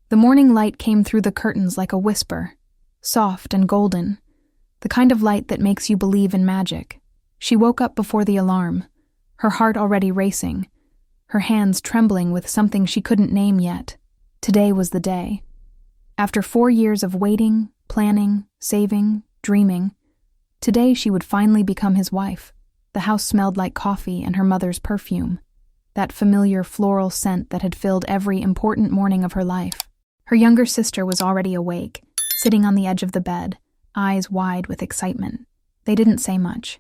The morning light came through the curtains like a whisper, soft and golden, the kind of light that makes you believe in magic. She woke up before the alarm, her heart already racing, her hands trembling with something she couldn't name yet. Today was the day. After 4 years of waiting, planning, saving, dreaming, today she would finally become his wife. The house smelled like coffee and her mother's perfume, that familiar floral scent that had filled every important morning of her life. Her younger sister was already awake, sitting on the edge of the bed, eyes wide with excitement. They didn't say much.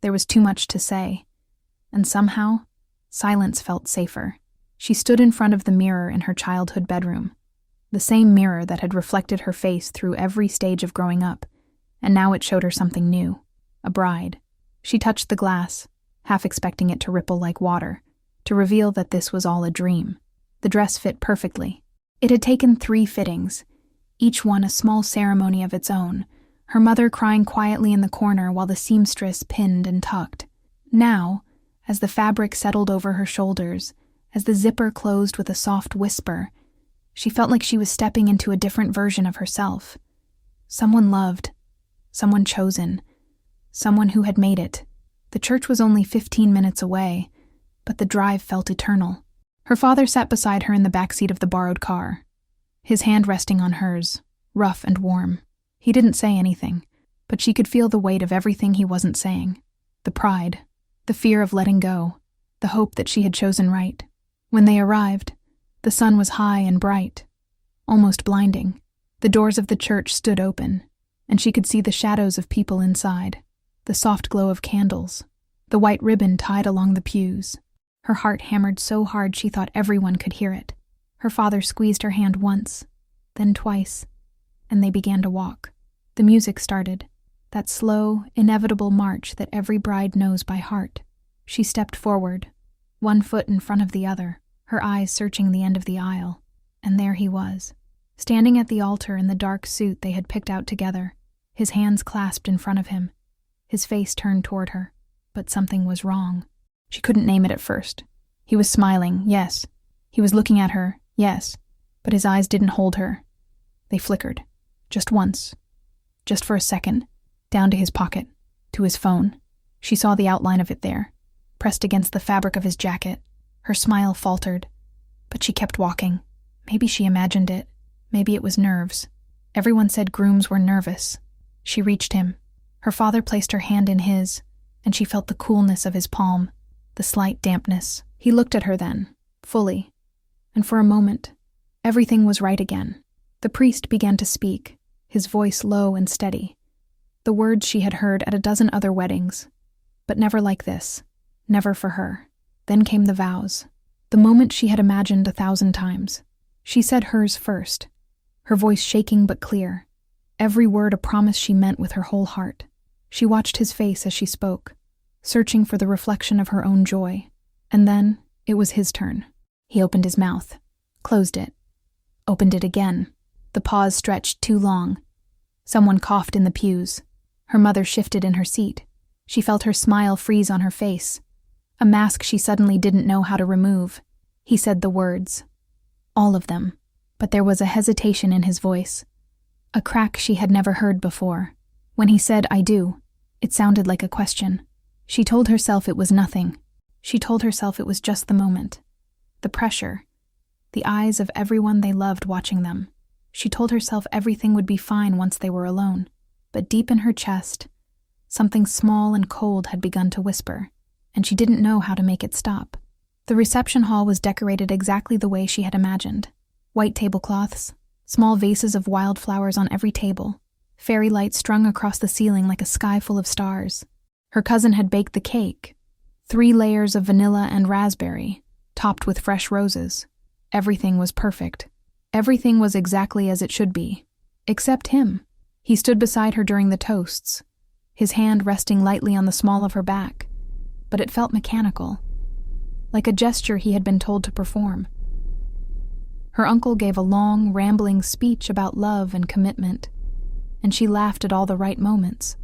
There was too much to say, and somehow, silence felt safer. She stood in front of the mirror in her childhood bedroom, the same mirror that had reflected her face through every stage of growing up, and now it showed her something new, a bride. She touched the glass, half expecting it to ripple like water, to reveal that this was all a dream. The dress fit perfectly. It had taken 3 fittings, each one a small ceremony of its own, her mother crying quietly in the corner while the seamstress pinned and tucked. Now, as the fabric settled over her shoulders, as the zipper closed with a soft whisper, she felt like she was stepping into a different version of herself. Someone loved, someone chosen, someone who had made it. The church was only 15 minutes away, but the drive felt eternal. Her father sat beside her in the backseat of the borrowed car, his hand resting on hers, rough and warm. He didn't say anything, but she could feel the weight of everything he wasn't saying. The pride, the fear of letting go, the hope that she had chosen right. When they arrived, the sun was high and bright, almost blinding. The doors of the church stood open, and she could see the shadows of people inside, the soft glow of candles, the white ribbon tied along the pews. Her heart hammered so hard she thought everyone could hear it. Her father squeezed her hand once, then twice, and they began to walk. The music started, that slow, inevitable march that every bride knows by heart. She stepped forward, one foot in front of the other, her eyes searching the end of the aisle, and there he was, standing at the altar in the dark suit they had picked out together, his hands clasped in front of him, his face turned toward her. But something was wrong. She couldn't name it at first. He was smiling, yes. He was looking at her, yes. But his eyes didn't hold her. They flickered. Just once. Just for a second. Down to his pocket. To his phone. She saw the outline of it there, pressed against the fabric of his jacket. Her smile faltered. But she kept walking. Maybe she imagined it. Maybe it was nerves. Everyone said grooms were nervous. She reached him. Her father placed her hand in his, and she felt the coolness of his palm, the slight dampness. He looked at her then, fully, and for a moment, everything was right again. The priest began to speak, his voice low and steady, the words she had heard at a dozen other weddings, but never like this, never for her. Then came the vows, the moment she had imagined 1,000 times. She said hers first, her voice shaking but clear, every word a promise she meant with her whole heart. She watched his face as she spoke, searching for the reflection of her own joy. And then, it was his turn. He opened his mouth, closed it, opened it again. The pause stretched too long. Someone coughed in the pews. Her mother shifted in her seat. She felt her smile freeze on her face, a mask she suddenly didn't know how to remove. He said the words, all of them, but there was a hesitation in his voice, a crack she had never heard before. When he said, I do, it sounded like a question. She told herself it was nothing. She told herself it was just the moment. The pressure. The eyes of everyone they loved watching them. She told herself everything would be fine once they were alone. But deep in her chest, something small and cold had begun to whisper, and she didn't know how to make it stop. The reception hall was decorated exactly the way she had imagined. White tablecloths, small vases of wildflowers on every table, fairy lights strung across the ceiling like a sky full of stars. Her cousin had baked the cake, 3 layers of vanilla and raspberry, topped with fresh roses. Everything was perfect. Everything was exactly as it should be. Except him. He stood beside her during the toasts, his hand resting lightly on the small of her back, but it felt mechanical, like a gesture he had been told to perform. Her uncle gave a long, rambling speech about love and commitment, and she laughed at all the right moments.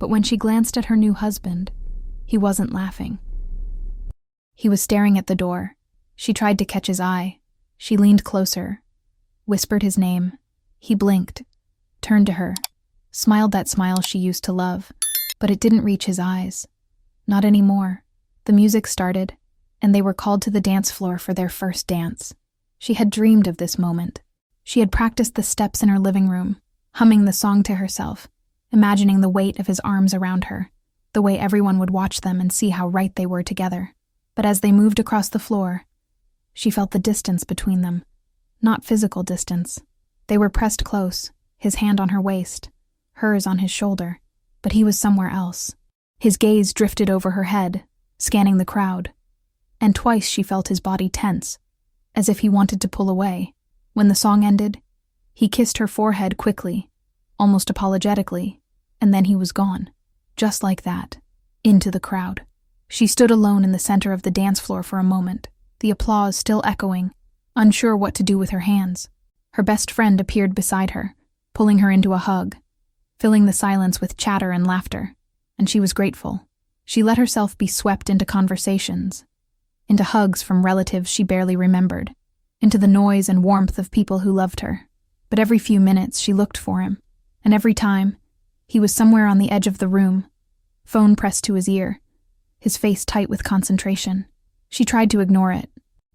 But when she glanced at her new husband, he wasn't laughing. He was staring at the door. She tried to catch his eye. She leaned closer, whispered his name. He blinked, turned to her, smiled that smile she used to love, but it didn't reach his eyes. Not anymore. The music started, and they were called to the dance floor for their first dance. She had dreamed of this moment. She had practiced the steps in her living room, humming the song to herself, imagining the weight of his arms around her, the way everyone would watch them and see how right they were together. But as they moved across the floor, she felt the distance between them. Not physical distance. They were pressed close, his hand on her waist, hers on his shoulder, but he was somewhere else. His gaze drifted over her head, scanning the crowd, and twice she felt his body tense, as if he wanted to pull away. When the song ended, he kissed her forehead quickly, almost apologetically, and then he was gone. Just like that, into the crowd. She stood alone in the center of the dance floor for a moment, the applause still echoing, unsure what to do with her hands. Her best friend appeared beside her, pulling her into a hug, filling the silence with chatter and laughter, and she was grateful. She let herself be swept into conversations, into hugs from relatives she barely remembered, into the noise and warmth of people who loved her. But every few minutes she looked for him, and every time, he was somewhere on the edge of the room, phone pressed to his ear, his face tight with concentration. She tried to ignore it.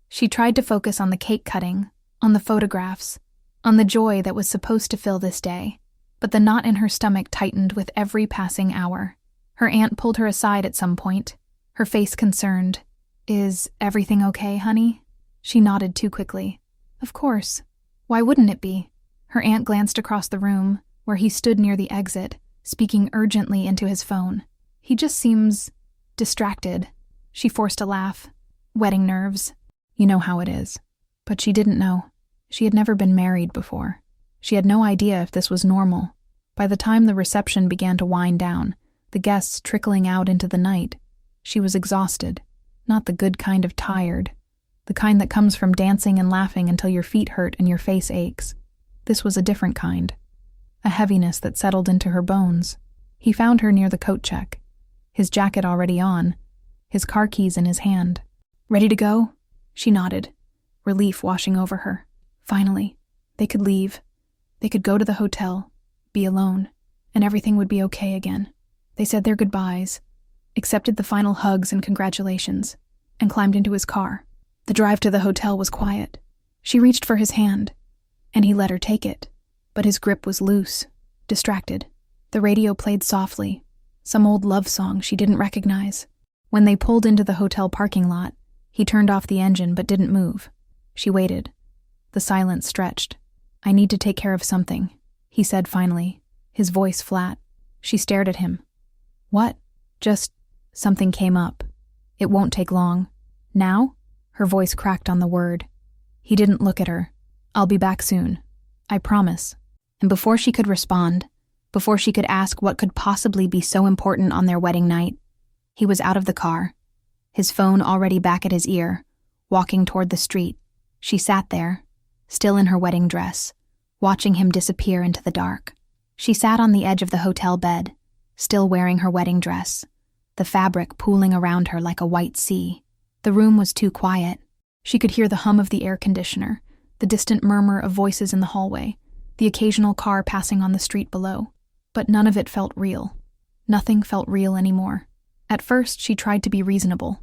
She tried to focus on the cake cutting, on the photographs, on the joy that was supposed to fill this day, but the knot in her stomach tightened with every passing hour. Her aunt pulled her aside at some point, her face concerned. "Is everything okay, honey?" She nodded too quickly. "Of course. Why wouldn't it be?" Her aunt glanced across the room, where he stood near the exit, speaking urgently into his phone. "He just seems distracted." She forced a laugh. "Wedding nerves. You know how it is." But she didn't know. She had never been married before. She had no idea if this was normal. By the time the reception began to wind down, the guests trickling out into the night, she was exhausted. Not the good kind of tired. The kind that comes from dancing and laughing until your feet hurt and your face aches. This was a different kind. A heaviness that settled into her bones. He found her near the coat check, his jacket already on, his car keys in his hand. "Ready to go?" She nodded, relief washing over her. Finally, they could leave. They could go to the hotel, be alone, and everything would be okay again. They said their goodbyes, accepted the final hugs and congratulations, and climbed into his car. The drive to the hotel was quiet. She reached for his hand, and he let her take it, but his grip was loose, distracted. The radio played softly, some old love song she didn't recognize. When they pulled into the hotel parking lot, he turned off the engine but didn't move. She waited. The silence stretched. "I need to take care of something," he said finally, his voice flat. She stared at him. "What?" "Just something came up. It won't take long." "Now?" Her voice cracked on the word. He didn't look at her. "I'll be back soon. I promise." And before she could respond, before she could ask what could possibly be so important on their wedding night, he was out of the car, his phone already back at his ear, walking toward the street. She sat there, still in her wedding dress, watching him disappear into the dark. She sat on the edge of the hotel bed, still wearing her wedding dress, the fabric pooling around her like a white sea. The room was too quiet. She could hear the hum of the air conditioner, the distant murmur of voices in the hallway, the occasional car passing on the street below. But none of it felt real. Nothing felt real anymore. At first, she tried to be reasonable.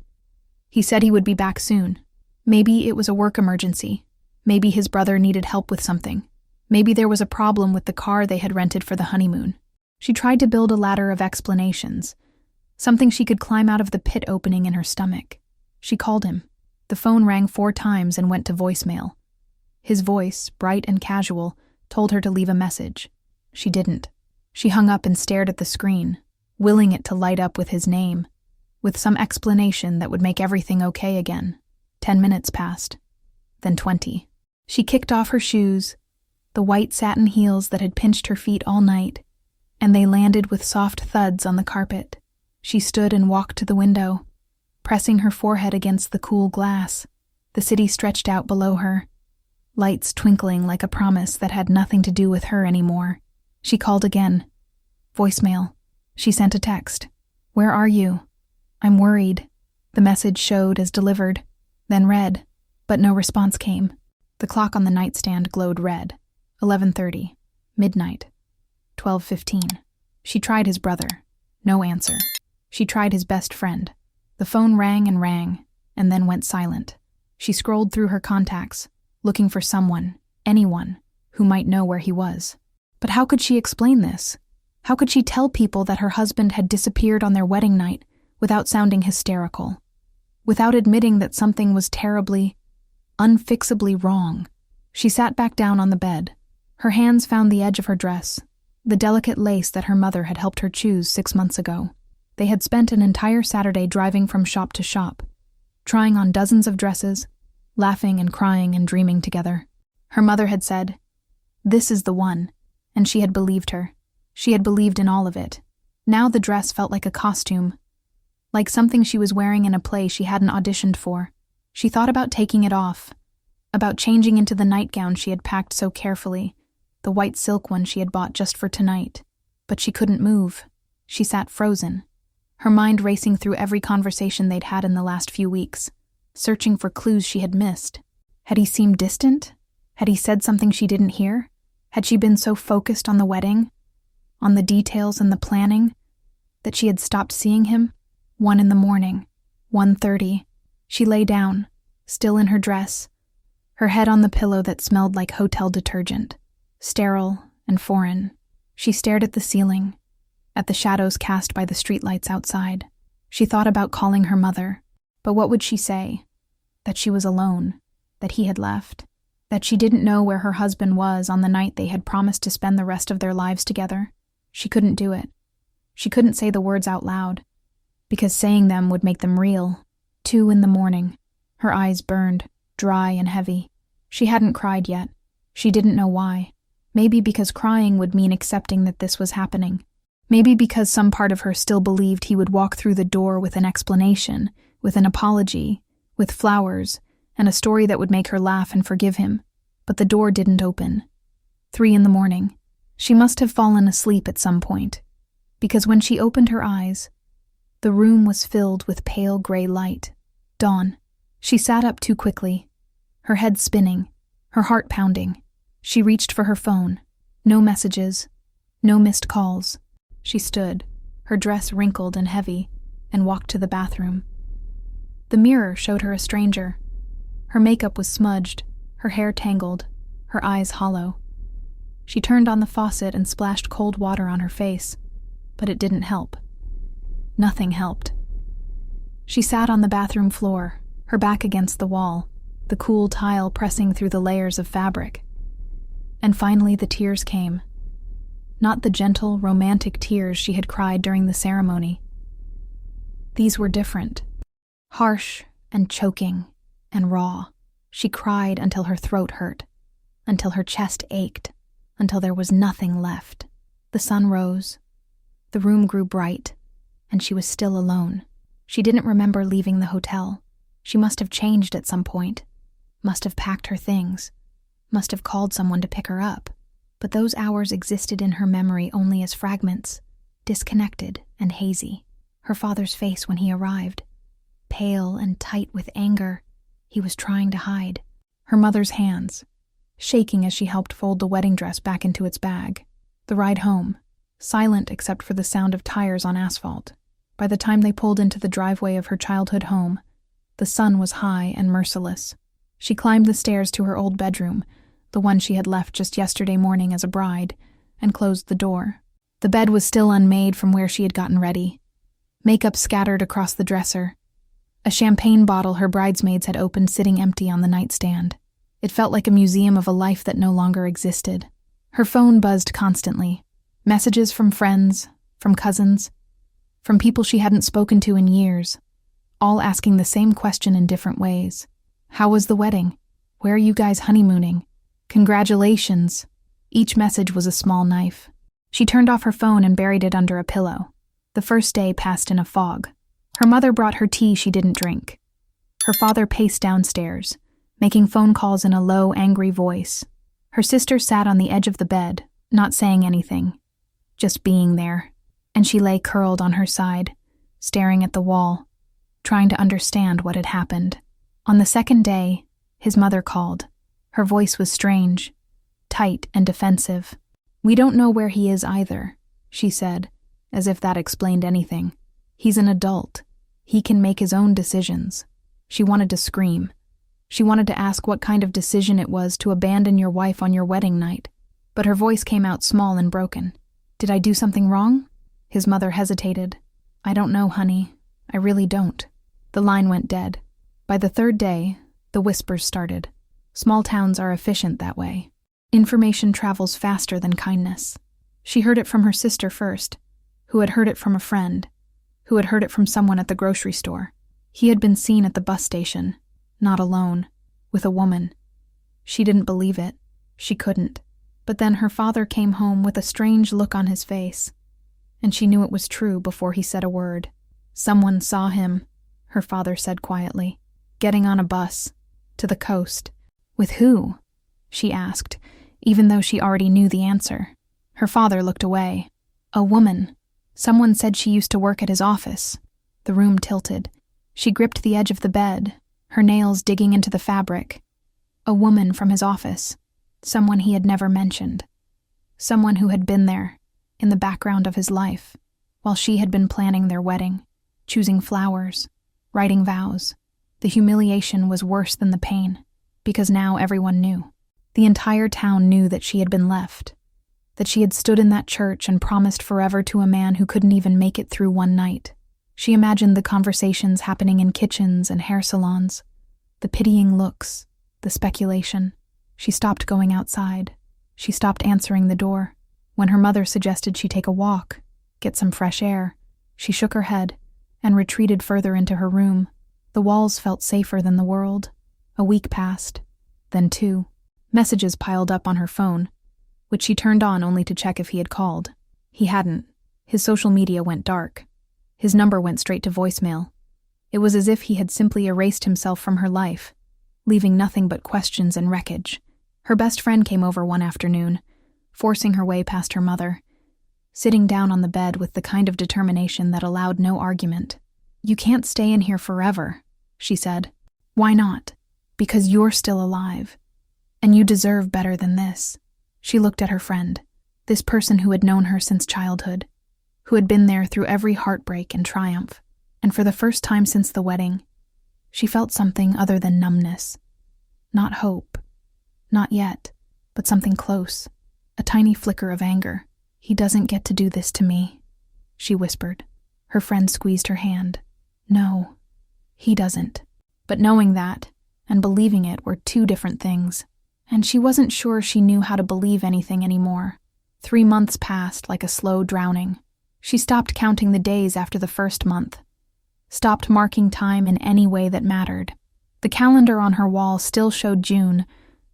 He said he would be back soon. Maybe it was a work emergency. Maybe his brother needed help with something. Maybe there was a problem with the car they had rented for the honeymoon. She tried to build a ladder of explanations, something she could climb out of the pit opening in her stomach. She called him. The phone rang 4 times and went to voicemail. His voice, bright and casual, told her to leave a message. She didn't. She hung up and stared at the screen, willing it to light up with his name, with some explanation that would make everything okay again. 10 minutes passed, then 20. She kicked off her shoes, the white satin heels that had pinched her feet all night, and they landed with soft thuds on the carpet. She stood and walked to the window, pressing her forehead against the cool glass. The city stretched out below her, lights twinkling like a promise that had nothing to do with her anymore. She called again. Voicemail. She sent a text. "Where are you? I'm worried." The message showed as delivered, then read, but no response came. The clock on the nightstand glowed red. 11:30. Midnight. 12:15. She tried his brother. No answer. She tried his best friend. The phone rang, and then went silent. She scrolled through her contacts, looking for someone, anyone, who might know where he was. But how could she explain this? How could she tell people that her husband had disappeared on their wedding night without sounding hysterical? Without admitting that something was terribly, unfixably wrong? She sat back down on the bed. Her hands found the edge of her dress, the delicate lace that her mother had helped her choose 6 months ago. They had spent an entire Saturday driving from shop to shop, trying on dozens of dresses, laughing and crying and dreaming together. Her mother had said, "This is the one," and she had believed her. She had believed in all of it. Now the dress felt like a costume, like something she was wearing in a play she hadn't auditioned for. She thought about taking it off, about changing into the nightgown she had packed so carefully, the white silk one she had bought just for tonight. But she couldn't move. She sat frozen, her mind racing through every conversation they'd had in the last few weeks, searching for clues she had missed. Had he seemed distant? Had he said something she didn't hear? Had she been so focused on the wedding, on the details and the planning, that she had stopped seeing him? 1 a.m, 1:30. She lay down, still in her dress, her head on the pillow that smelled like hotel detergent, sterile and foreign. She stared at the ceiling, at the shadows cast by the streetlights outside. She thought about calling her mother, but what would she say? That she was alone, that he had left, that she didn't know where her husband was on the night they had promised to spend the rest of their lives together. She couldn't do it. She couldn't say the words out loud, because saying them would make them real. 2 a.m. Her eyes burned, dry and heavy. She hadn't cried yet. She didn't know why. Maybe because crying would mean accepting that this was happening. Maybe because some part of her still believed he would walk through the door with an explanation, with an apology, with flowers, and a story that would make her laugh and forgive him. But the door didn't open. 3 a.m. She must have fallen asleep at some point, because when she opened her eyes, the room was filled with pale gray light. Dawn. She sat up too quickly, her head spinning, her heart pounding. She reached for her phone. No messages, no missed calls. She stood, her dress wrinkled and heavy, and walked to the bathroom. The mirror showed her a stranger. Her makeup was smudged, her hair tangled, her eyes hollow. She turned on the faucet and splashed cold water on her face, but it didn't help. Nothing helped. She sat on the bathroom floor, her back against the wall, the cool tile pressing through the layers of fabric. And finally the tears came. Not the gentle, romantic tears she had cried during the ceremony. These were different. Harsh and choking and raw. She cried until her throat hurt, until her chest ached, until there was nothing left. The sun rose. The room grew bright, and she was still alone. She didn't remember leaving the hotel. She must have changed at some point, must have packed her things, must have called someone to pick her up. But those hours existed in her memory only as fragments, disconnected and hazy. Her father's face when he arrived, pale and tight with anger he was trying to hide. Her mother's hands, shaking as she helped fold the wedding dress back into its bag. The ride home, silent except for the sound of tires on asphalt. By the time they pulled into the driveway of her childhood home, the sun was high and merciless. She climbed the stairs to her old bedroom, the one she had left just yesterday morning as a bride, and closed the door. The bed was still unmade from where she had gotten ready. Makeup scattered across the dresser. A champagne bottle her bridesmaids had opened sitting empty on the nightstand. It felt like a museum of a life that no longer existed. Her phone buzzed constantly. Messages from friends, from cousins, from people she hadn't spoken to in years, all asking the same question in different ways. How was the wedding? Where are you guys honeymooning? Congratulations. Each message was a small knife. She turned off her phone and buried it under a pillow. The first day passed in a fog. Her mother brought her tea she didn't drink. Her father paced downstairs, making phone calls in a low, angry voice. Her sister sat on the edge of the bed, not saying anything, just being there, and she lay curled on her side, staring at the wall, trying to understand what had happened. On the second day, his mother called. Her voice was strange, tight and defensive. "We don't know where he is either," she said, as if that explained anything. "He's an adult. He can make his own decisions." She wanted to scream. She wanted to ask what kind of decision it was to abandon your wife on your wedding night, but her voice came out small and broken. "Did I do something wrong?" His mother hesitated. "I don't know, honey. I really don't." The line went dead. By the third day, the whispers started. Small towns are efficient that way. Information travels faster than kindness. She heard it from her sister first, who had heard it from a friend, who had heard it from someone at the grocery store. He had been seen at the bus station, not alone, with a woman. She didn't believe it. She couldn't. But then her father came home with a strange look on his face, and she knew it was true before he said a word. "Someone saw him," her father said quietly, "getting on a bus, to the coast." "With who?" she asked, even though she already knew the answer. Her father looked away. "A woman. Someone said she used to work at his office." The room tilted. She gripped the edge of the bed, her nails digging into the fabric. A woman from his office. Someone he had never mentioned. Someone who had been there, in the background of his life, while she had been planning their wedding, choosing flowers, writing vows. The humiliation was worse than the pain, because now everyone knew. The entire town knew that she had been left, that she had stood in that church and promised forever to a man who couldn't even make it through one night. She imagined the conversations happening in kitchens and hair salons, the pitying looks, the speculation. She stopped going outside. She stopped answering the door. When her mother suggested she take a walk, get some fresh air, she shook her head and retreated further into her room. The walls felt safer than the world. A week passed, then 2. Messages piled up on her phone, which she turned on only to check if he had called. He hadn't. His social media went dark. His number went straight to voicemail. It was as if he had simply erased himself from her life, leaving nothing but questions and wreckage. Her best friend came over one afternoon, forcing her way past her mother, sitting down on the bed with the kind of determination that allowed no argument. "You can't stay in here forever," she said. "Why not?" "Because you're still alive, and you deserve better than this." She looked at her friend, this person who had known her since childhood, who had been there through every heartbreak and triumph, and for the first time since the wedding, she felt something other than numbness. Not hope. Not yet, but something close. A tiny flicker of anger. "He doesn't get to do this to me," she whispered. Her friend squeezed her hand. "No, he doesn't." But knowing that, and believing it, were two different things. And she wasn't sure she knew how to believe anything anymore. 3 months passed like a slow drowning. She stopped counting the days after the first month, stopped marking time in any way that mattered. The calendar on her wall still showed June,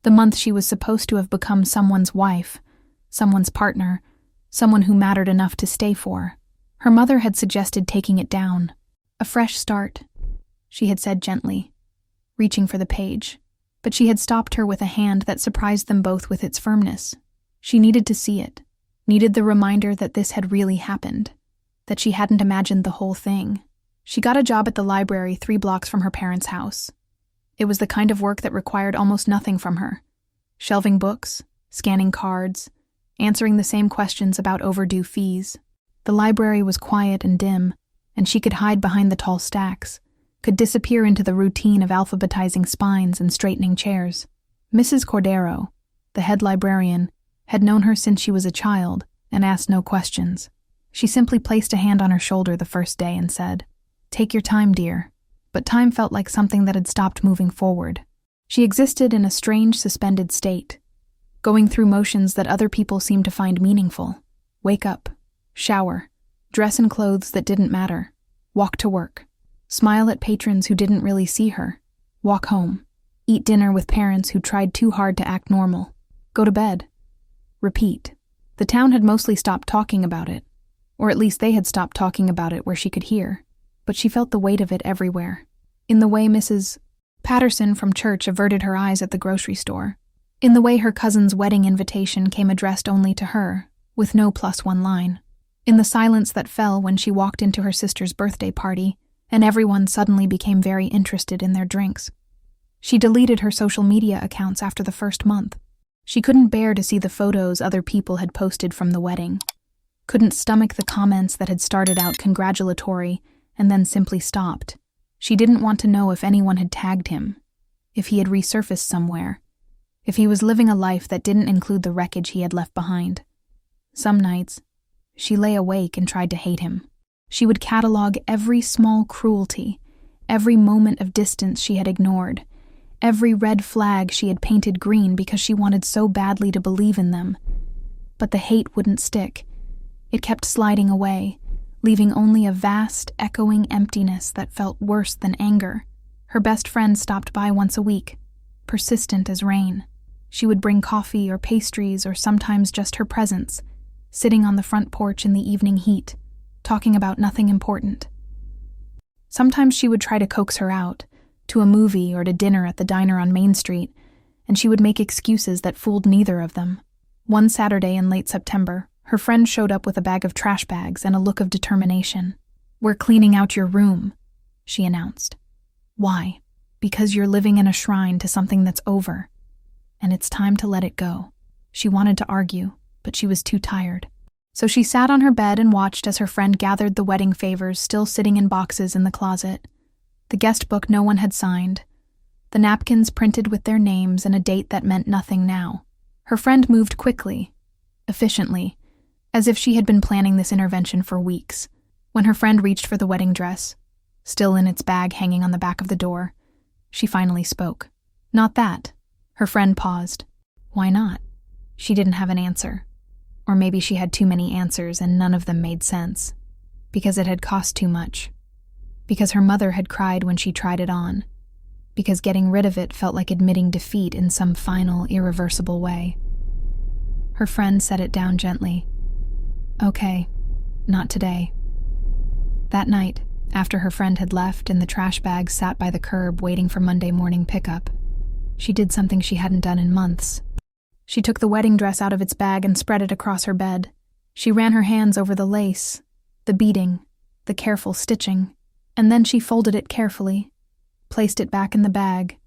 the month she was supposed to have become someone's wife, someone's partner, someone who mattered enough to stay for. Her mother had suggested taking it down. "A fresh start," she had said gently, reaching for the page. But she had stopped her with a hand that surprised them both with its firmness. She needed to see it, needed the reminder that this had really happened, that she hadn't imagined the whole thing. She got a job at the library 3 blocks from her parents' house. It was the kind of work that required almost nothing from her. Shelving books, scanning cards, answering the same questions about overdue fees. The library was quiet and dim, and she could hide behind the tall stacks, could disappear into the routine of alphabetizing spines and straightening chairs. Mrs. Cordero, the head librarian, had known her since she was a child and asked no questions. She simply placed a hand on her shoulder the first day and said, "Take your time, dear." But time felt like something that had stopped moving forward. She existed in a strange suspended state, going through motions that other people seemed to find meaningful. Wake up, shower, dress in clothes that didn't matter, walk to work, smile at patrons who didn't really see her, walk home, eat dinner with parents who tried too hard to act normal, go to bed, repeat. The town had mostly stopped talking about it, or at least they had stopped talking about it where she could hear, but she felt the weight of it everywhere. In the way Mrs. Patterson from church averted her eyes at the grocery store, in the way her cousin's wedding invitation came addressed only to her, with no +1 line, in the silence that fell when she walked into her sister's birthday party, and everyone suddenly became very interested in their drinks. She deleted her social media accounts after the first month. She couldn't bear to see the photos other people had posted from the wedding. Couldn't stomach the comments that had started out congratulatory and then simply stopped. She didn't want to know if anyone had tagged him, if he had resurfaced somewhere, if he was living a life that didn't include the wreckage he had left behind. Some nights, she lay awake and tried to hate him. She would catalog every small cruelty, every moment of distance she had ignored, every red flag she had painted green because she wanted so badly to believe in them. But the hate wouldn't stick. It kept sliding away, leaving only a vast, echoing emptiness that felt worse than anger. Her best friend stopped by once a week, persistent as rain. She would bring coffee or pastries or sometimes just her presence, sitting on the front porch in the evening heat, talking about nothing important. Sometimes she would try to coax her out, to a movie or to dinner at the diner on Main Street, and she would make excuses that fooled neither of them. One Saturday in late September, her friend showed up with a bag of trash bags and a look of determination. "We're cleaning out your room," she announced. "Why? Because you're living in a shrine to something that's over, and it's time to let it go." She wanted to argue, but she was too tired. So she sat on her bed and watched as her friend gathered the wedding favors still sitting in boxes in the closet. The guest book no one had signed, the napkins printed with their names and a date that meant nothing now. Her friend moved quickly, efficiently, as if she had been planning this intervention for weeks. When her friend reached for the wedding dress, still in its bag hanging on the back of the door, she finally spoke. "Not that." Her friend paused. Why not? She didn't have an answer. Or maybe she had too many answers and none of them made sense. Because it had cost too much. Because her mother had cried when she tried it on. Because getting rid of it felt like admitting defeat in some final, irreversible way. Her friend set it down gently. "Okay, not today." That night, after her friend had left and the trash bags sat by the curb waiting for Monday morning pickup, she did something she hadn't done in months. She took the wedding dress out of its bag and spread it across her bed. She ran her hands over the lace, the beading, the careful stitching, and then she folded it carefully, placed it back in the bag,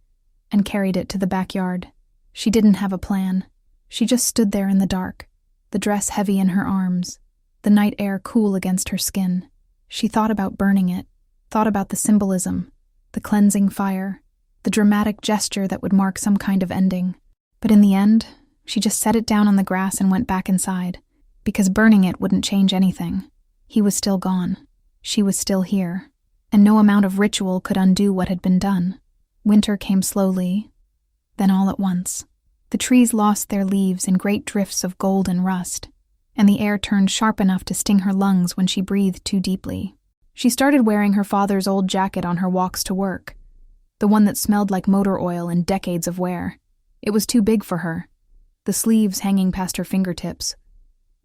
and carried it to the backyard. She didn't have a plan. She just stood there in the dark, the dress heavy in her arms, the night air cool against her skin. She thought about burning it, thought about the symbolism, the cleansing fire, the dramatic gesture that would mark some kind of ending. But in the end, she just set it down on the grass and went back inside, because burning it wouldn't change anything. He was still gone. She was still here, and no amount of ritual could undo what had been done. Winter came slowly, then all at once. The trees lost their leaves in great drifts of gold and rust, and the air turned sharp enough to sting her lungs when she breathed too deeply. She started wearing her father's old jacket on her walks to work, the one that smelled like motor oil and decades of wear. It was too big for her, the sleeves hanging past her fingertips.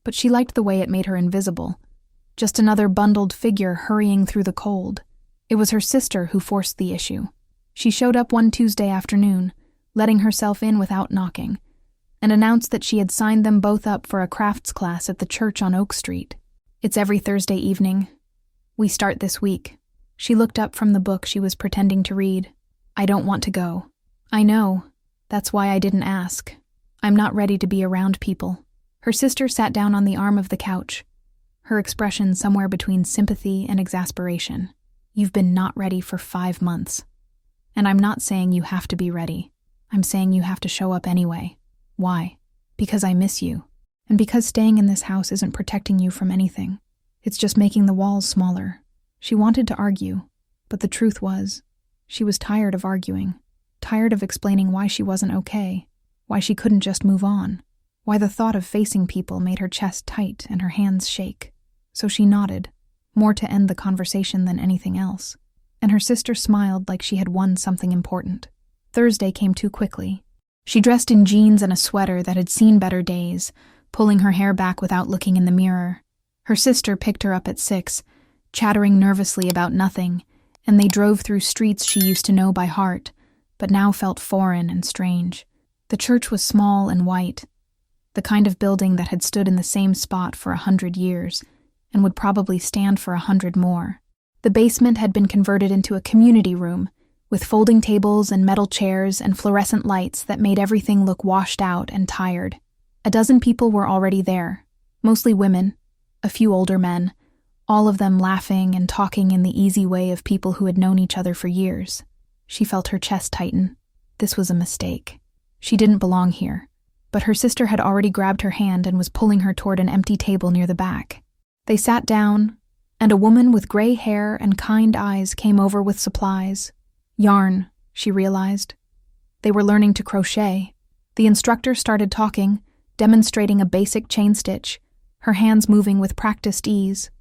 But she liked the way it made her invisible, just another bundled figure hurrying through the cold. It was her sister who forced the issue. She showed up one Tuesday afternoon, letting herself in without knocking, and announced that she had signed them both up for a crafts class at the church on Oak Street. "It's every Thursday evening. We start this week." She looked up from the book she was pretending to read. "I don't want to go." "I know. That's why I didn't ask. I'm not ready to be around people." Her sister sat down on the arm of the couch, her expression somewhere between sympathy and exasperation. "You've been not ready for 5 months. And I'm not saying you have to be ready. I'm saying you have to show up anyway. Why? Because I miss you. And because staying in this house isn't protecting you from anything. It's just making the walls smaller." She wanted to argue, but the truth was, she was tired of arguing, tired of explaining why she wasn't okay, why she couldn't just move on, why the thought of facing people made her chest tight and her hands shake. So she nodded, more to end the conversation than anything else, and her sister smiled like she had won something important. Thursday came too quickly. She dressed in jeans and a sweater that had seen better days, pulling her hair back without looking in the mirror. Her sister picked her up at 6, chattering nervously about nothing, and they drove through streets she used to know by heart, but now felt foreign and strange. The church was small and white, the kind of building that had stood in the same spot for 100 years, and would probably stand for 100 more. The basement had been converted into a community room, with folding tables and metal chairs and fluorescent lights that made everything look washed out and tired. A dozen people were already there, mostly women, a few older men, all of them laughing and talking in the easy way of people who had known each other for years. She felt her chest tighten. This was a mistake. She didn't belong here. But her sister had already grabbed her hand and was pulling her toward an empty table near the back. They sat down, and a woman with gray hair and kind eyes came over with supplies. Yarn, she realized. They were learning to crochet. The instructor started talking, demonstrating a basic chain stitch, her hands moving with practiced ease.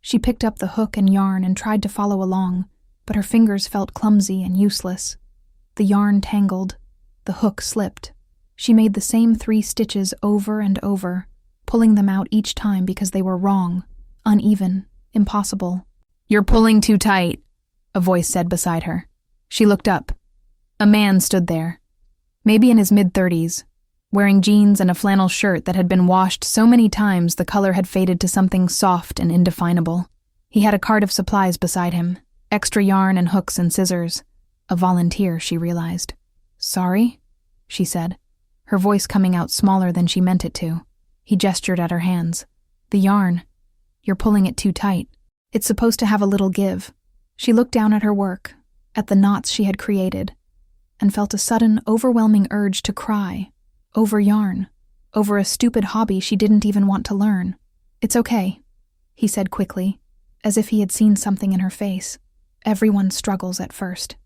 She picked up the hook and yarn and tried to follow along, but her fingers felt clumsy and useless. The yarn tangled. The hook slipped. She made the same 3 stitches over and over, pulling them out each time because they were wrong, uneven, impossible. "You're pulling too tight," a voice said beside her. She looked up. A man stood there, maybe in his mid-30s, wearing jeans and a flannel shirt that had been washed so many times the color had faded to something soft and indefinable. He had a cart of supplies beside him, extra yarn and hooks and scissors. A volunteer, she realized. "Sorry?" she said, her voice coming out smaller than she meant it to. He gestured at her hands. "The yarn. You're pulling it too tight. It's supposed to have a little give." She looked down at her work, at the knots she had created, and felt a sudden, overwhelming urge to cry. Over yarn. Over a stupid hobby she didn't even want to learn. "It's okay," he said quickly, as if he had seen something in her face. "Everyone struggles at first.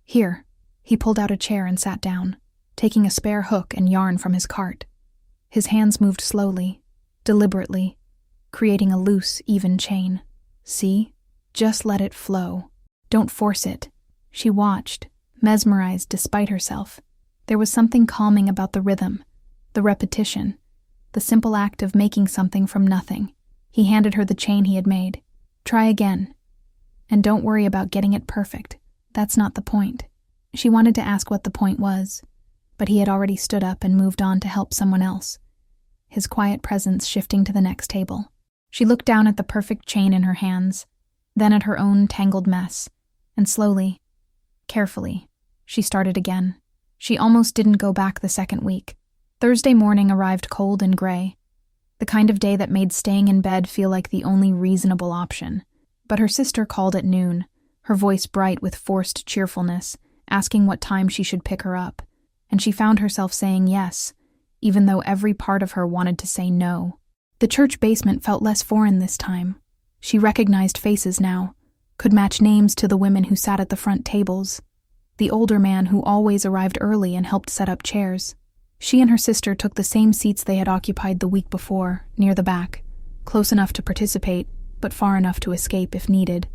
Here." He pulled out a chair and sat down, taking a spare hook and yarn from his cart. His hands moved slowly, deliberately, creating a loose, even chain. "See? Just let it flow. Don't force it." She watched, mesmerized despite herself. There was something calming about the rhythm, the repetition, the simple act of making something from nothing. He handed her the chain he had made. "Try again. And don't worry about getting it perfect. That's not the point." She wanted to ask what the point was, but he had already stood up and moved on to help someone else, his quiet presence shifting to the next table. She looked down at the perfect chain in her hands, then at her own tangled mess, and slowly, carefully, she started again. She almost didn't go back the second week. Thursday morning arrived cold and gray, the kind of day that made staying in bed feel like the only reasonable option. But her sister called at noon, her voice bright with forced cheerfulness, asking what time she should pick her up, and she found herself saying yes, even though every part of her wanted to say no. The church basement felt less foreign this time. She recognized faces now, could match names to the women who sat at the front tables, the older man who always arrived early and helped set up chairs. She and her sister took the same seats they had occupied the week before, near the back, close enough to participate, but far enough to escape if needed.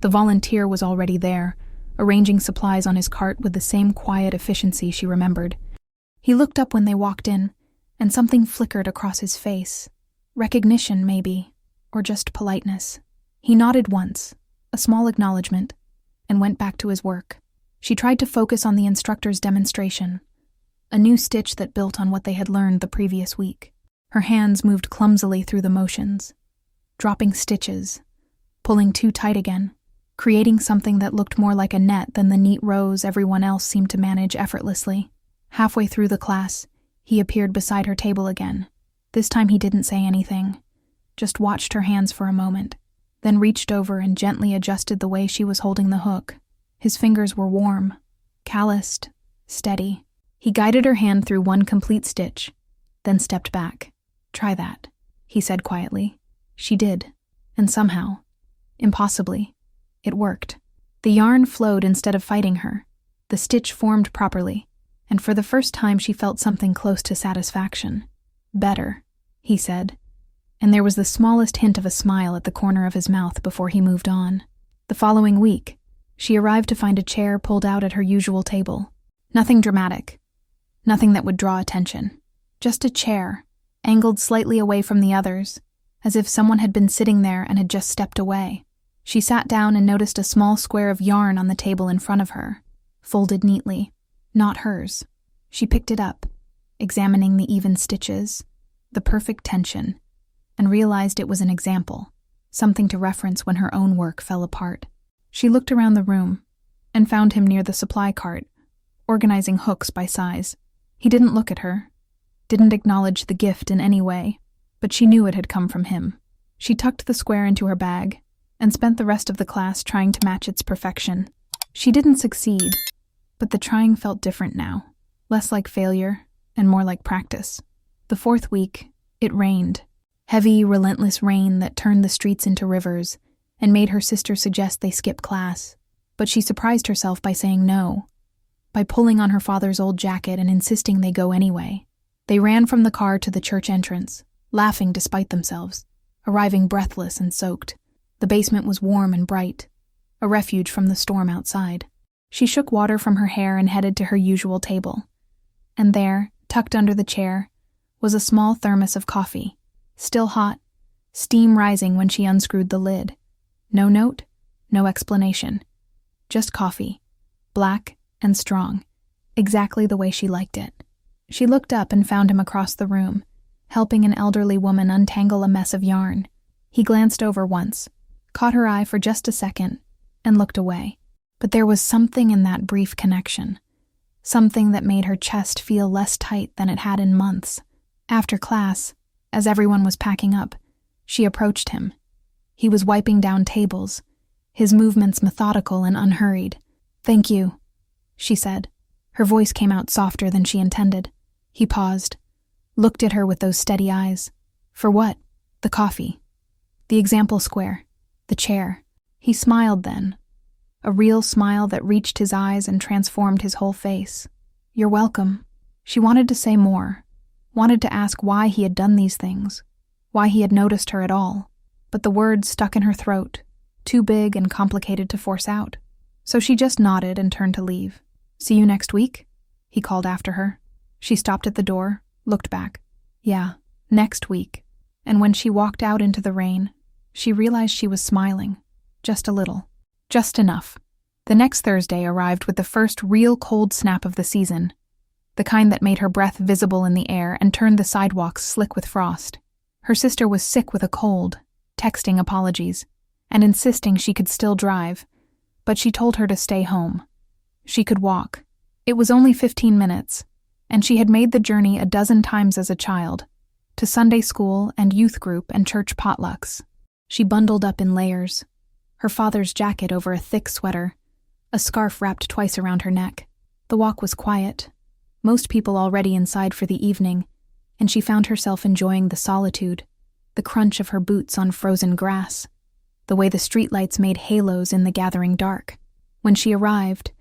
The volunteer was already there, arranging supplies on his cart with the same quiet efficiency she remembered. He looked up when they walked in, and something flickered across his face. Recognition, maybe, or just politeness. He nodded once, a small acknowledgement, and went back to his work. She tried to focus on the instructor's demonstration, a new stitch that built on what they had learned the previous week. Her hands moved clumsily through the motions, dropping stitches, pulling too tight again, creating something that looked more like a net than the neat rows everyone else seemed to manage effortlessly. Halfway through the class, he appeared beside her table again. This time he didn't say anything, just watched her hands for a moment, then reached over and gently adjusted the way she was holding the hook. His fingers were warm, calloused, steady. He guided her hand through one complete stitch, then stepped back. "Try that," he said quietly. She did, and somehow, impossibly, it worked. The yarn flowed instead of fighting her. The stitch formed properly, and for the first time she felt something close to satisfaction. "Better," he said, and there was the smallest hint of a smile at the corner of his mouth before he moved on. The following week, she arrived to find a chair pulled out at her usual table. Nothing dramatic, nothing that would draw attention. Just a chair, angled slightly away from the others, as if someone had been sitting there and had just stepped away. She sat down and noticed a small square of yarn on the table in front of her, folded neatly, not hers. She picked it up, examining the even stitches, the perfect tension, and realized it was an example, something to reference when her own work fell apart. She looked around the room, and found him near the supply cart, organizing hooks by size. He didn't look at her, didn't acknowledge the gift in any way, but she knew it had come from him. She tucked the square into her bag and spent the rest of the class trying to match its perfection. She didn't succeed, but the trying felt different now, less like failure and more like practice. The fourth week, it rained. Heavy, relentless rain that turned the streets into rivers and made her sister suggest they skip class. But she surprised herself by saying no, by pulling on her father's old jacket and insisting they go anyway. They ran from the car to the church entrance, laughing despite themselves, arriving breathless and soaked. The basement was warm and bright, a refuge from the storm outside. She shook water from her hair and headed to her usual table. And there, tucked under the chair, was a small thermos of coffee, still hot, steam rising when she unscrewed the lid. No note, no explanation. Just coffee, black and strong, exactly the way she liked it. She looked up and found him across the room, helping an elderly woman untangle a mess of yarn. He glanced over once, caught her eye for just a second, and looked away. But there was something in that brief connection, something that made her chest feel less tight than it had in months. After class, as everyone was packing up, she approached him. He was wiping down tables, his movements methodical and unhurried. "Thank you," she said. Her voice came out softer than she intended. He paused, looked at her with those steady eyes. For what? The coffee. The example square. The chair. He smiled then, a real smile that reached his eyes and transformed his whole face. "You're welcome." She wanted to say more, wanted to ask why he had done these things, why he had noticed her at all, but the words stuck in her throat, too big and complicated to force out. So she just nodded and turned to leave. "See you next week?" he called after her. She stopped at the door, looked back. Yeah, next week. And when she walked out into the rain, she realized she was smiling. Just a little. Just enough. The next Thursday arrived with the first real cold snap of the season, the kind that made her breath visible in the air and turned the sidewalks slick with frost. Her sister was sick with a cold, texting apologies, and insisting she could still drive, but she told her to stay home. She could walk. It was only 15 minutes, and she had made the journey a dozen times as a child, to Sunday school and youth group and church potlucks. She bundled up in layers, her father's jacket over a thick sweater, a scarf wrapped twice around her neck. The walk was quiet, most people already inside for the evening, and she found herself enjoying the solitude, the crunch of her boots on frozen grass, the way the streetlights made halos in the gathering dark. When she arrived,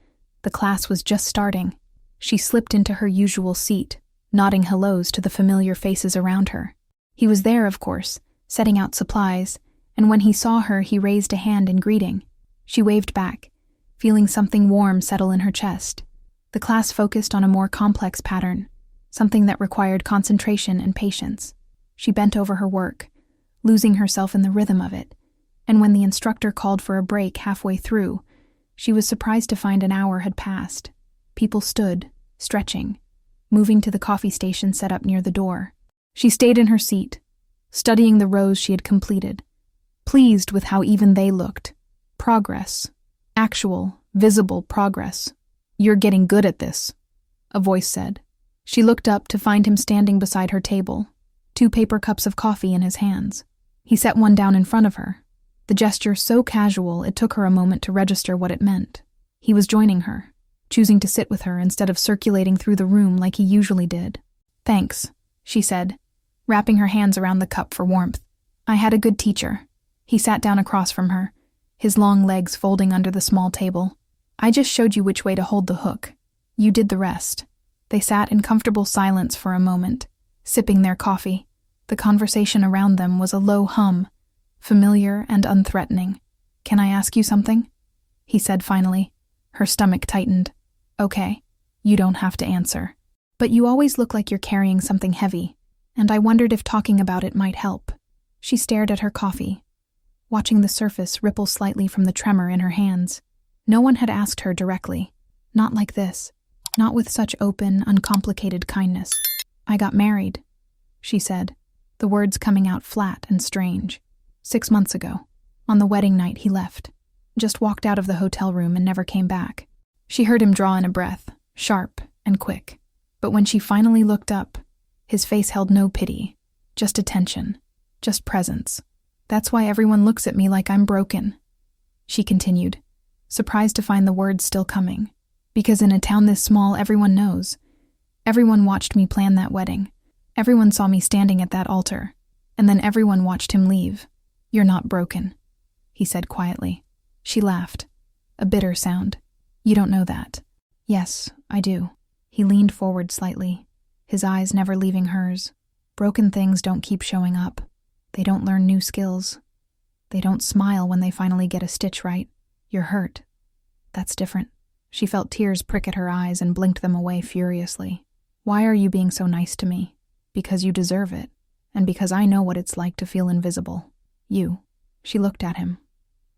the class was just starting. She slipped into her usual seat, nodding hellos to the familiar faces around her. He was there, of course, setting out supplies, and when he saw her, he raised a hand in greeting. She waved back, feeling something warm settle in her chest. The class focused on a more complex pattern, something that required concentration and patience. She bent over her work, losing herself in the rhythm of it, and when the instructor called for a break halfway through, she was surprised to find an hour had passed. People stood, stretching, moving to the coffee station set up near the door. She stayed in her seat, studying the rows she had completed, pleased with how even they looked. Progress. Actual, visible progress. "You're getting good at this," a voice said. She looked up to find him standing beside her table, 2 paper cups of coffee in his hands. He set one down in front of her, the gesture so casual it took her a moment to register what it meant. He was joining her, choosing to sit with her instead of circulating through the room like he usually did. "Thanks," she said, wrapping her hands around the cup for warmth. "I had a good teacher." He sat down across from her, his long legs folding under the small table. "I just showed you which way to hold the hook. You did the rest." They sat in comfortable silence for a moment, sipping their coffee. The conversation around them was a low hum, familiar and unthreatening. "Can I ask you something?" he said finally. Her stomach tightened. "Okay, you don't have to answer. But you always look like you're carrying something heavy, and I wondered if talking about it might help." She stared at her coffee, watching the surface ripple slightly from the tremor in her hands. No one had asked her directly. Not like this. Not with such open, uncomplicated kindness. "I got married," she said, the words coming out flat and strange. 6 months ago. On the wedding night he left. Just walked out of the hotel room and never came back. She heard him draw in a breath, sharp and quick. But when she finally looked up, his face held no pity, just attention, just presence. "That's why everyone looks at me like I'm broken," she continued, surprised to find the words still coming. "Because in a town this small, everyone knows. Everyone watched me plan that wedding. Everyone saw me standing at that altar. And then everyone watched him leave. You're not broken," he said quietly. She laughed, a bitter sound. "You don't know that." "Yes, I do." He leaned forward slightly, his eyes never leaving hers. "Broken things don't keep showing up. They don't learn new skills. They don't smile when they finally get a stitch right. You're hurt. That's different." She felt tears prick at her eyes and blinked them away furiously. "Why are you being so nice to me? Because you deserve it, and because I know what it's like to feel invisible. You." She looked at him,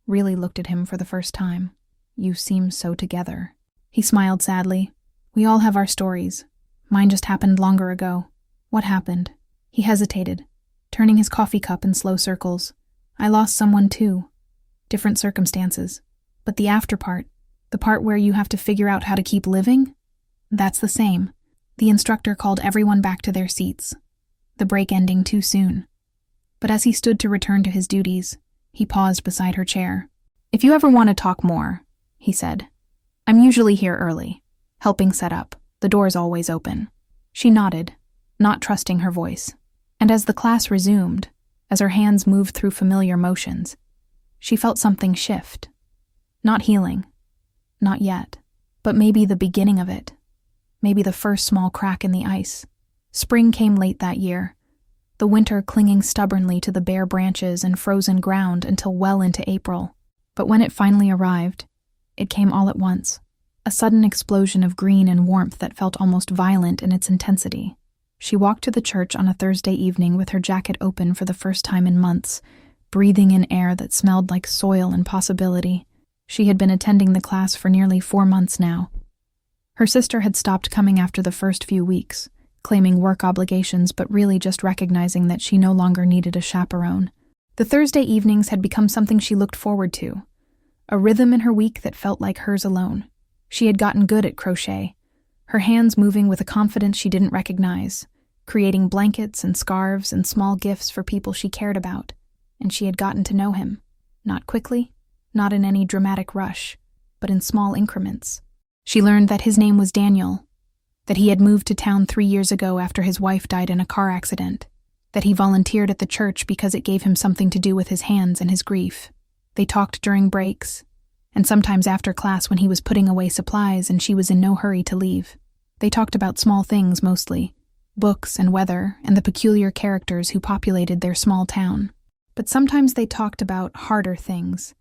really looked at him for the first time. "You seem so together." He smiled sadly. "We all have our stories. Mine just happened longer ago." "What happened?" He hesitated, turning his coffee cup in slow circles. "I lost someone too. Different circumstances. But the after part, the part where you have to figure out how to keep living? That's the same." The instructor called everyone back to their seats, the break ending too soon. But as he stood to return to his duties, he paused beside her chair. "If you ever want to talk more," he said, "I'm usually here early, helping set up. The door's always open." She nodded, not trusting her voice. And as the class resumed, as her hands moved through familiar motions, she felt something shift. Not healing. Not yet. But maybe the beginning of it. Maybe the first small crack in the ice. Spring came late that year, the winter clinging stubbornly to the bare branches and frozen ground until well into April. But when it finally arrived, it came all at once, a sudden explosion of green and warmth that felt almost violent in its intensity. She walked to the church on a Thursday evening with her jacket open for the first time in months, breathing in air that smelled like soil and possibility. She had been attending the class for nearly 4 months now. Her sister had stopped coming after the first few weeks, claiming work obligations but really just recognizing that she no longer needed a chaperone. The Thursday evenings had become something she looked forward to, a rhythm in her week that felt like hers alone. She had gotten good at crochet, her hands moving with a confidence she didn't recognize, creating blankets and scarves and small gifts for people she cared about, and she had gotten to know him. Not quickly, not in any dramatic rush, but in small increments. She learned that his name was Daniel, that he had moved to town 3 years ago after his wife died in a car accident, that he volunteered at the church because it gave him something to do with his hands and his grief. They talked during breaks, and sometimes after class when he was putting away supplies and she was in no hurry to leave. They talked about small things mostly, books and weather and the peculiar characters who populated their small town. But sometimes they talked about harder things,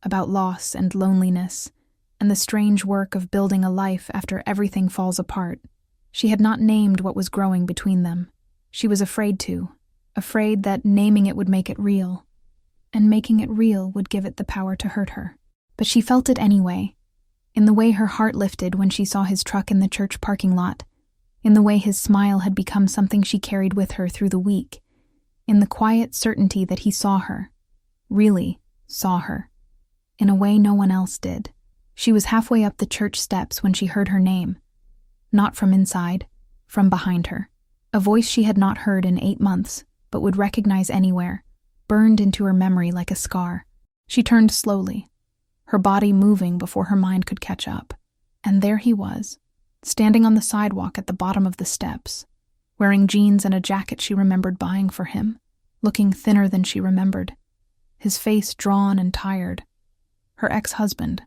about loss and loneliness, and the strange work of building a life after everything falls apart. She had not named what was growing between them. She was afraid to, afraid that naming it would make it real, and making it real would give it the power to hurt her. But she felt it anyway, in the way her heart lifted when she saw his truck in the church parking lot, in the way his smile had become something she carried with her through the week, in the quiet certainty that he saw her, really saw her, in a way no one else did. She was halfway up the church steps when she heard her name. Not from inside, from behind her. A voice she had not heard in 8 months, but would recognize anywhere, burned into her memory like a scar. She turned slowly, her body moving before her mind could catch up. And there he was, standing on the sidewalk at the bottom of the steps, wearing jeans and a jacket she remembered buying for him, looking thinner than she remembered, his face drawn and tired. Her ex-husband.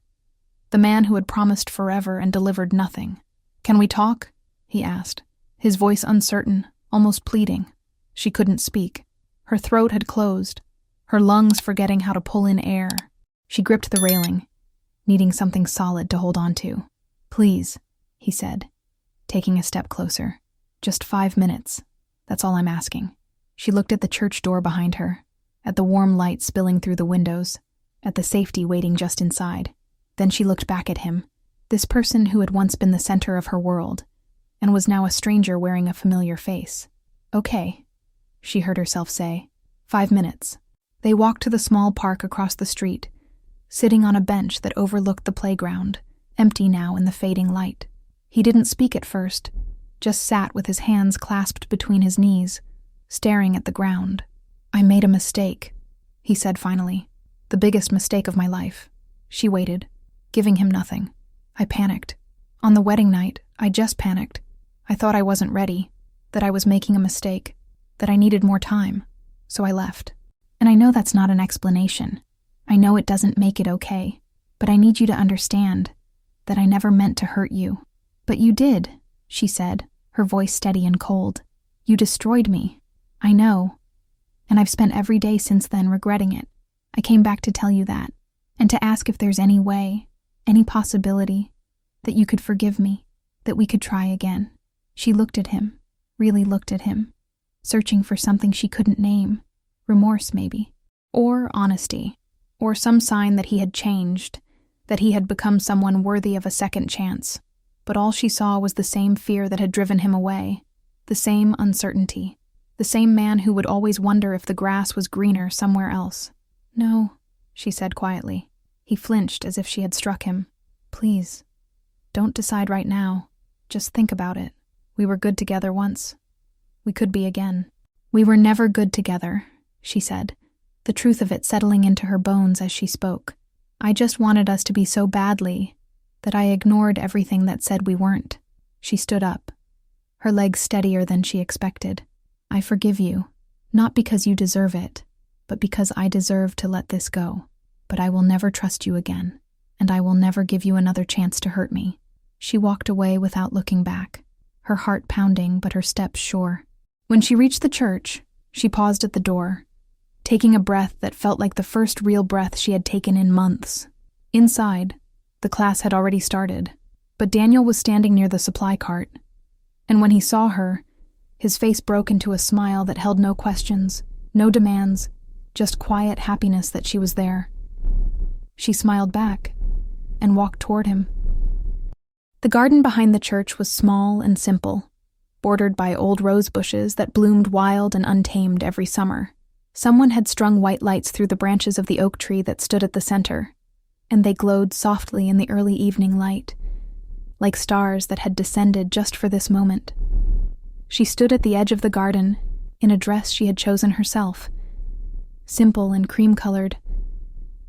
The man who had promised forever and delivered nothing. "Can we talk?" he asked, his voice uncertain, almost pleading. She couldn't speak. Her throat had closed, her lungs forgetting how to pull in air. She gripped the railing, needing something solid to hold on to. "Please," he said, taking a step closer. "Just 5 minutes. That's all I'm asking." She looked at the church door behind her, at the warm light spilling through the windows, at the safety waiting just inside. Then she looked back at him, this person who had once been the center of her world, and was now a stranger wearing a familiar face. "Okay," she heard herself say. 5 minutes. They walked to the small park across the street, sitting on a bench that overlooked the playground, empty now in the fading light. He didn't speak at first, just sat with his hands clasped between his knees, staring at the ground. "I made a mistake," he said finally. "The biggest mistake of my life." She waited, giving him nothing. "I panicked. On the wedding night, I just panicked. I thought I wasn't ready, that I was making a mistake, that I needed more time, so I left. And I know that's not an explanation. I know it doesn't make it okay, but I need you to understand that I never meant to hurt you." "But you did," she said, her voice steady and cold. "You destroyed me. I know. And I've spent every day since then regretting it. I came back to tell you that, and to ask if there's any way, any possibility, that you could forgive me, that we could try again." She looked at him, really looked at him, searching for something she couldn't name. Remorse, maybe. Or honesty. Or some sign that he had changed, that he had become someone worthy of a second chance. But all she saw was the same fear that had driven him away, the same uncertainty, the same man who would always wonder if the grass was greener somewhere else. "No," she said quietly. He flinched as if she had struck him. "Please, don't decide right now. Just think about it. We were good together once. We could be again." "We were never good together," she said, the truth of it settling into her bones as she spoke. "I just wanted us to be so badly that I ignored everything that said we weren't." She stood up, her legs steadier than she expected. "I forgive you, not because you deserve it, but because I deserve to let this go. But I will never trust you again, and I will never give you another chance to hurt me." She walked away without looking back, her heart pounding but her steps sure. When she reached the church, she paused at the door, taking a breath that felt like the first real breath she had taken in months. Inside, the class had already started, but Daniel was standing near the supply cart, and when he saw her, his face broke into a smile that held no questions, no demands, just quiet happiness that she was there. She smiled back and walked toward him. The garden behind the church was small and simple, bordered by old rose bushes that bloomed wild and untamed every summer. Someone had strung white lights through the branches of the oak tree that stood at the center, and they glowed softly in the early evening light, like stars that had descended just for this moment. She stood at the edge of the garden, in a dress she had chosen herself, simple and cream-colored,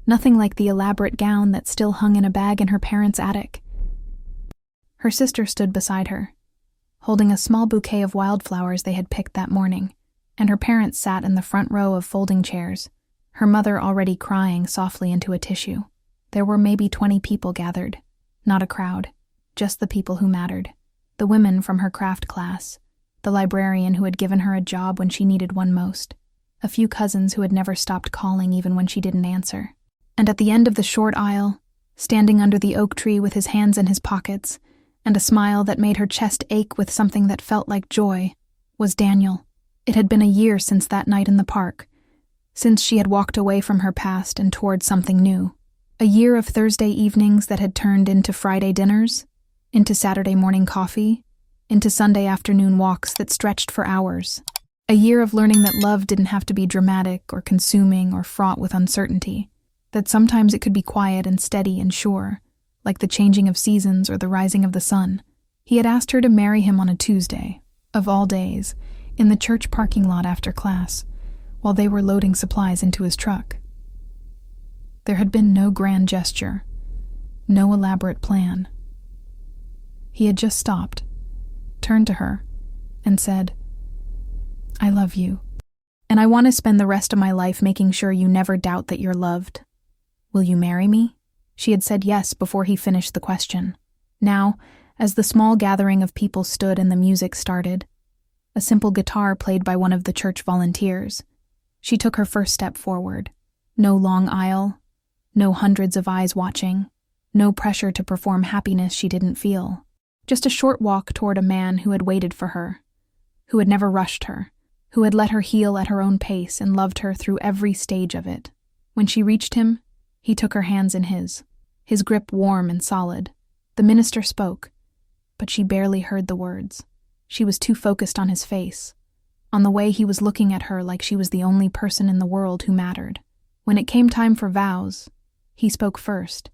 nothing like the elaborate gown that still hung in a bag in her parents' attic. Her sister stood beside her, holding a small bouquet of wildflowers they had picked that morning, and her parents sat in the front row of folding chairs, her mother already crying softly into a tissue. There were maybe 20 people gathered, not a crowd, just the people who mattered. The women from her craft class, the librarian who had given her a job when she needed one most, a few cousins who had never stopped calling even when she didn't answer. And at the end of the short aisle, standing under the oak tree with his hands in his pockets, and a smile that made her chest ache with something that felt like joy, was Daniel. It had been a year since that night in the park, since she had walked away from her past and toward something new. A year of Thursday evenings that had turned into Friday dinners, into Saturday morning coffee, into Sunday afternoon walks that stretched for hours. A year of learning that love didn't have to be dramatic or consuming or fraught with uncertainty, that sometimes it could be quiet and steady and sure, like the changing of seasons or the rising of the sun. He had asked her to marry him on a Tuesday, of all days, in the church parking lot after class, while they were loading supplies into his truck. There had been no grand gesture, no elaborate plan. He had just stopped, turned to her, and said, "I love you, and I want to spend the rest of my life making sure you never doubt that you're loved. Will you marry me?" She had said yes before he finished the question. Now, as the small gathering of people stood and the music started, a simple guitar played by one of the church volunteers, she took her first step forward. No long aisle, no hundreds of eyes watching, no pressure to perform happiness she didn't feel. Just a short walk toward a man who had waited for her, who had never rushed her, who had let her heal at her own pace and loved her through every stage of it. When she reached him, he took her hands in his grip warm and solid. The minister spoke, but she barely heard the words. She was too focused on his face, on the way he was looking at her like she was the only person in the world who mattered. When it came time for vows, he spoke first,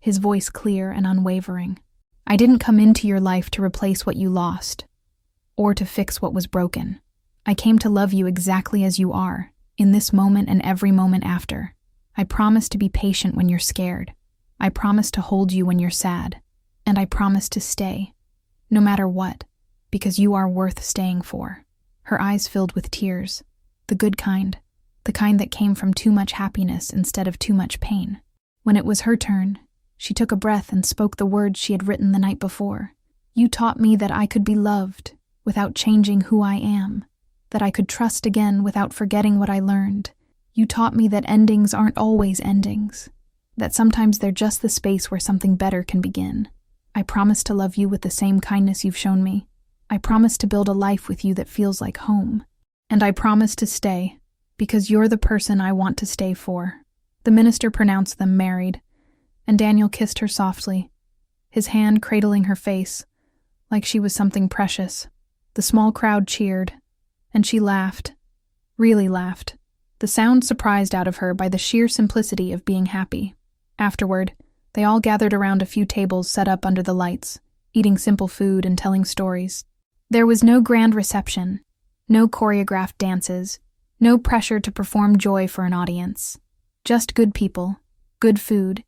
his voice clear and unwavering. I didn't come into your life to replace what you lost, or to fix what was broken. I came to love you exactly as you are, in this moment and every moment after. I promise to be patient when you're scared. I promise to hold you when you're sad. And I promise to stay, no matter what, because you are worth staying for. Her eyes filled with tears, the good kind, the kind that came from too much happiness instead of too much pain. When it was her turn, she took a breath and spoke the words she had written the night before. You taught me that I could be loved without changing who I am, that I could trust again without forgetting what I learned. You taught me that endings aren't always endings, that sometimes they're just the space where something better can begin. I promise to love you with the same kindness you've shown me. I promise to build a life with you that feels like home. And I promise to stay, because you're the person I want to stay for. The minister pronounced them married, and Daniel kissed her softly, his hand cradling her face, like she was something precious. The small crowd cheered, and she laughed, really laughed, the sound surprised out of her by the sheer simplicity of being happy. Afterward, they all gathered around a few tables set up under the lights, eating simple food and telling stories. There was no grand reception, no choreographed dances, no pressure to perform joy for an audience. Just good people, good food,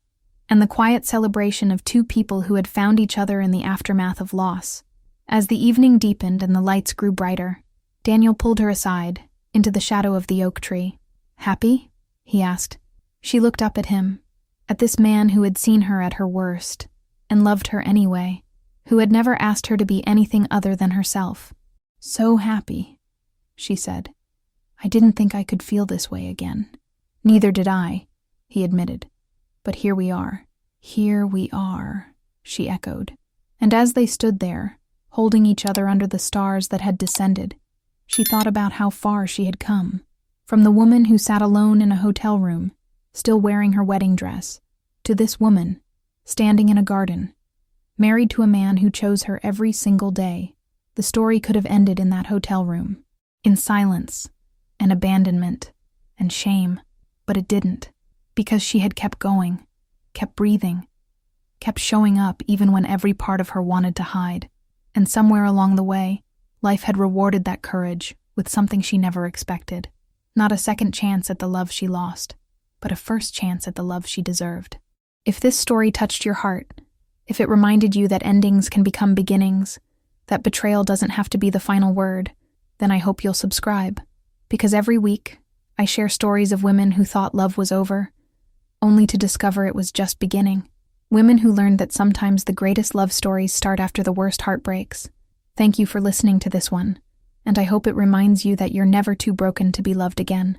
and the quiet celebration of two people who had found each other in the aftermath of loss. As the evening deepened and the lights grew brighter, Daniel pulled her aside, into the shadow of the oak tree. "Happy?" he asked. She looked up at him, at this man who had seen her at her worst, and loved her anyway, who had never asked her to be anything other than herself. "So happy," she said. "I didn't think I could feel this way again." "Neither did I," he admitted. "But here we are." "Here we are," she echoed. And as they stood there, holding each other under the stars that had descended, she thought about how far she had come. From the woman who sat alone in a hotel room, still wearing her wedding dress, to this woman, standing in a garden, married to a man who chose her every single day. The story could have ended in that hotel room, in silence, and abandonment, and shame, but it didn't, because she had kept going, kept breathing, kept showing up even when every part of her wanted to hide. And somewhere along the way, life had rewarded that courage with something she never expected. Not a second chance at the love she lost, but a first chance at the love she deserved. If this story touched your heart, if it reminded you that endings can become beginnings, that betrayal doesn't have to be the final word, then I hope you'll subscribe. Because every week, I share stories of women who thought love was over, only to discover it was just beginning. Women who learned that sometimes the greatest love stories start after the worst heartbreaks. Thank you for listening to this one, and I hope it reminds you that you're never too broken to be loved again.